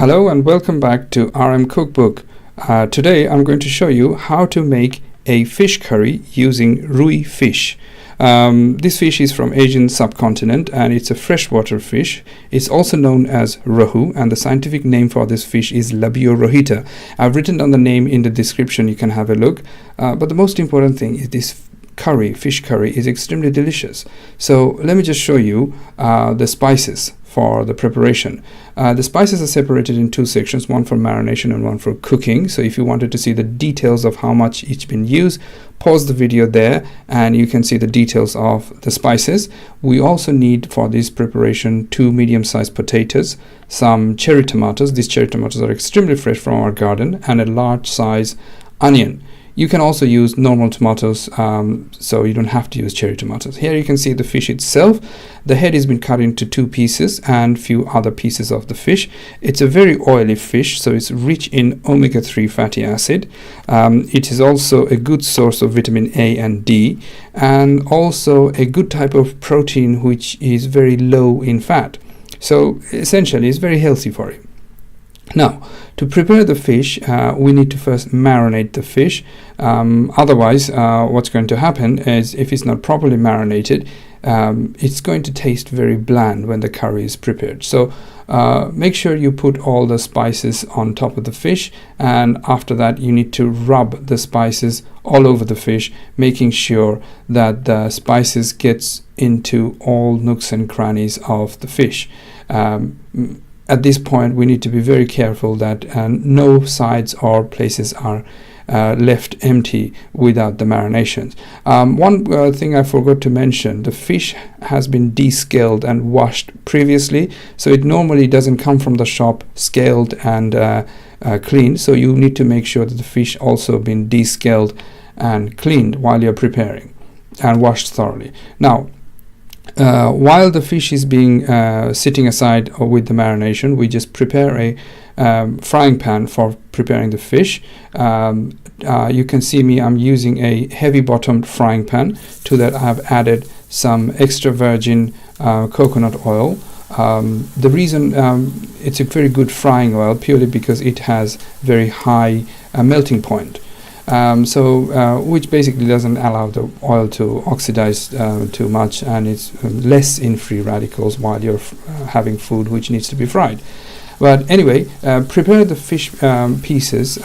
Hello and welcome back to RM Cookbook. Today I'm going to show you how to make a fish curry using Rui fish. This fish is from Asian subcontinent and it's a freshwater fish. It's also known as Rohu, and the scientific name for this fish is Labio rohita. I've written down the name in the description, you can have a look. But the most important thing is this fish curry is extremely delicious. So let me just show you the spices for the preparation. The spices are separated in two sections, one for marination and one for cooking. So if you wanted to see the details of how much each been used, pause the video there and you can see the details of the spices. We also need for this preparation 2 medium-sized potatoes, some cherry tomatoes. These cherry tomatoes are extremely fresh from our garden, and a large size onion. You can also use normal tomatoes, so you don't have to use cherry tomatoes. Here you can see the fish itself. The head has been cut into 2 pieces and few other pieces of the fish. It's a very oily fish, so it's rich in omega-3 fatty acid. It is also a good source of vitamin A and D, and also a good type of protein which is very low in fat. So essentially it's very healthy for you. Now, to prepare the fish, we need to first marinate the fish. Otherwise, what's going to happen is, if it's not properly marinated, it's going to taste very bland when the curry is prepared. So make sure you put all the spices on top of the fish, and after that you need to rub the spices all over the fish, making sure that the spices gets into all nooks and crannies of the fish. At this point we need to be very careful that no sides or places are left empty without the marinations. One thing I forgot to mention, the fish has been descaled and washed previously, so it normally doesn't come from the shop scaled and cleaned. So you need to make sure that the fish also been descaled and cleaned while you're preparing, and washed thoroughly. Now, while the fish is being sitting aside with the marination, we just prepare a frying pan for preparing the fish. You can see me, I'm using a heavy bottomed frying pan. To that I have added some extra virgin coconut oil. The reason it's a very good frying oil purely because it has very high melting point. Which basically doesn't allow the oil to oxidize too much, and it's less in free radicals while you're having food which needs to be fried. But anyway, prepare the fish pieces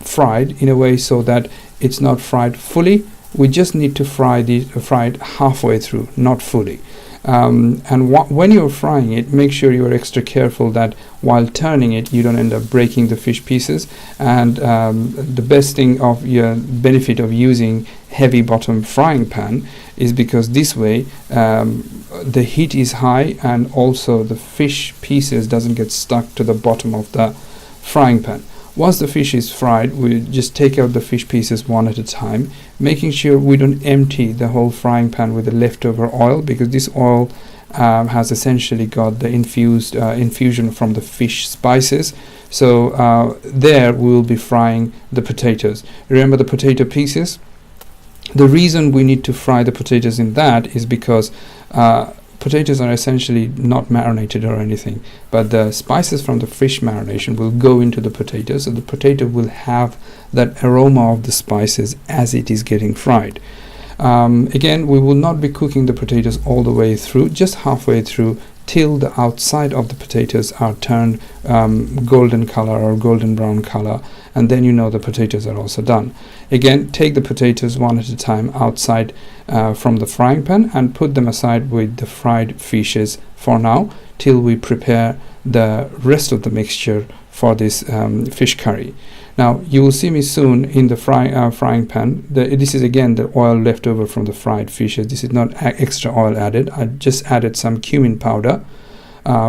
fried in a way so that it's not fried fully. We just need to fry it halfway through, not fully. When you're frying it, make sure you're extra careful that while turning it you don't end up breaking the fish pieces. And the best thing of your benefit of using heavy bottom frying pan is because this way the heat is high, and also the fish pieces doesn't get stuck to the bottom of the frying pan. Once the fish is fried, we just take out the fish pieces one at a time, making sure we don't empty the whole frying pan with the leftover oil, because this oil has essentially got the infusion from the fish spices. So there we will be frying the potatoes. Remember the potato pieces? The reason we need to fry the potatoes in that is because potatoes are essentially not marinated or anything, but the spices from the fish marination will go into the potatoes, so the potato will have that aroma of the spices as it is getting fried. Again, we will not be cooking the potatoes all the way through, just halfway through, till the outside of the potatoes are turned golden color or golden brown color, and then you know the potatoes are also done. Again, take the potatoes one at a time outside from the frying pan and put them aside with the fried fishes for now, till we prepare the rest of the mixture for this fish curry. Now you will see me soon in the frying pan. This is again the oil left over from the fried fishes. This is not extra oil added. I just added some cumin powder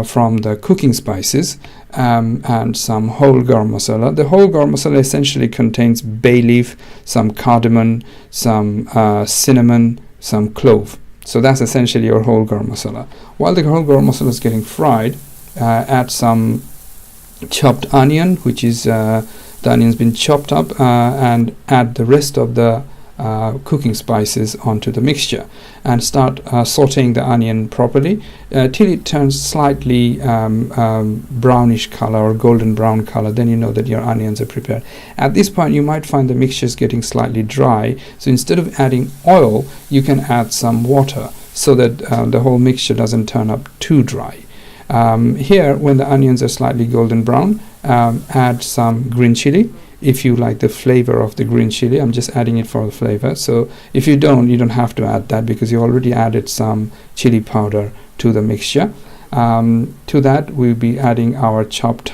from the cooking spices and some whole garam masala. The whole garam masala essentially contains bay leaf, some cardamom, some cinnamon, some clove. So that's essentially your whole garam masala. While the whole garam masala is getting fried, add some chopped onion, which is the onion's been chopped up, and add the rest of the cooking spices onto the mixture and start sauteing the onion properly till it turns slightly brownish color or golden brown color. Then you know that your onions are prepared. At this point you might find the mixture is getting slightly dry, so instead of adding oil you can add some water so that the whole mixture doesn't turn up too dry. Here, when the onions are slightly golden brown, add some green chili if you like the flavor of the green chili. I'm just adding it for the flavor. So if you don't have to add that because you already added some chili powder to the mixture. To that we'll be adding our chopped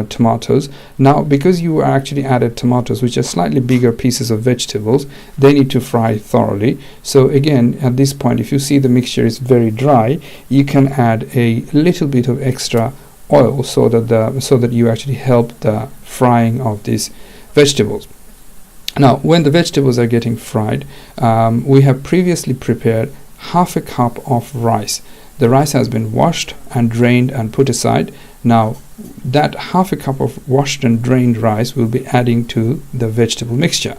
tomatoes. Now, because you actually added tomatoes, which are slightly bigger pieces of vegetables, they need to fry thoroughly. So again, at this point, if you see the mixture is very dry, you can add a little bit of extra oil so that you actually help the frying of these vegetables. Now, when the vegetables are getting fried, we have previously prepared half a cup of rice. The rice has been washed and drained and put aside. Now, that half a cup of washed and drained rice will be adding to the vegetable mixture.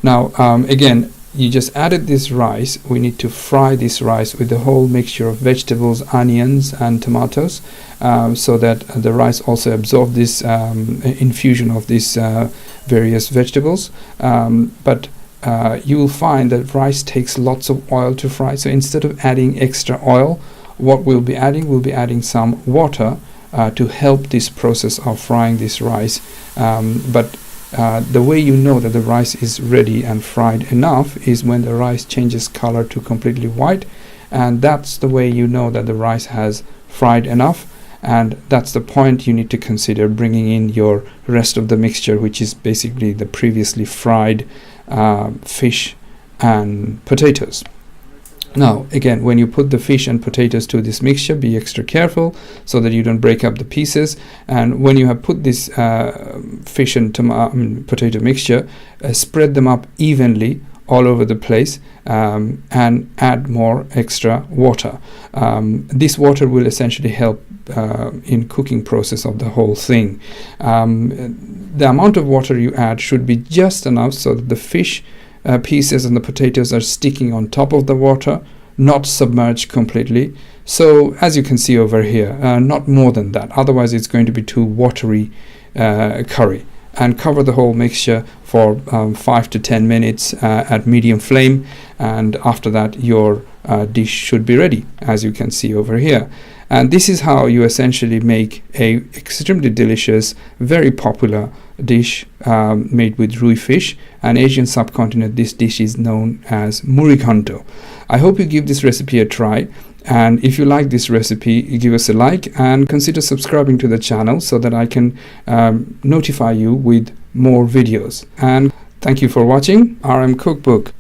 Now, again, you just added this rice. We need to fry this rice with the whole mixture of vegetables, onions and tomatoes, so that the rice also absorb this infusion of these various vegetables. But you will find that rice takes lots of oil to fry. So instead of adding extra oil, what we'll be adding some water to help this process of frying this rice. But the way you know that the rice is ready and fried enough is when the rice changes color to completely white, and that's the way you know that the rice has fried enough. And that's the point you need to consider bringing in your rest of the mixture, which is basically the previously fried fish and potatoes. Now, again, when you put the fish and potatoes to this mixture, be extra careful so that you don't break up the pieces. And when you have put this fish and potato mixture, spread them up evenly all over the place, and add more extra water. This water will essentially help in cooking process of the whole thing. The amount of water you add should be just enough so that the fish pieces and the potatoes are sticking on top of the water, not submerged completely. So as you can see over here, not more than that, otherwise it's going to be too watery curry. And cover the whole mixture for 5 to 10 minutes at medium flame, and after that your dish should be ready, as you can see over here. And this is how you essentially make a extremely delicious, very popular dish made with Rui fish. And Asian subcontinent, this dish is known as Muri ghonto. I hope you give this recipe a try, and if you like this recipe, give us a like and consider subscribing to the channel so that I can notify you with more videos. And thank you for watching RM Cookbook.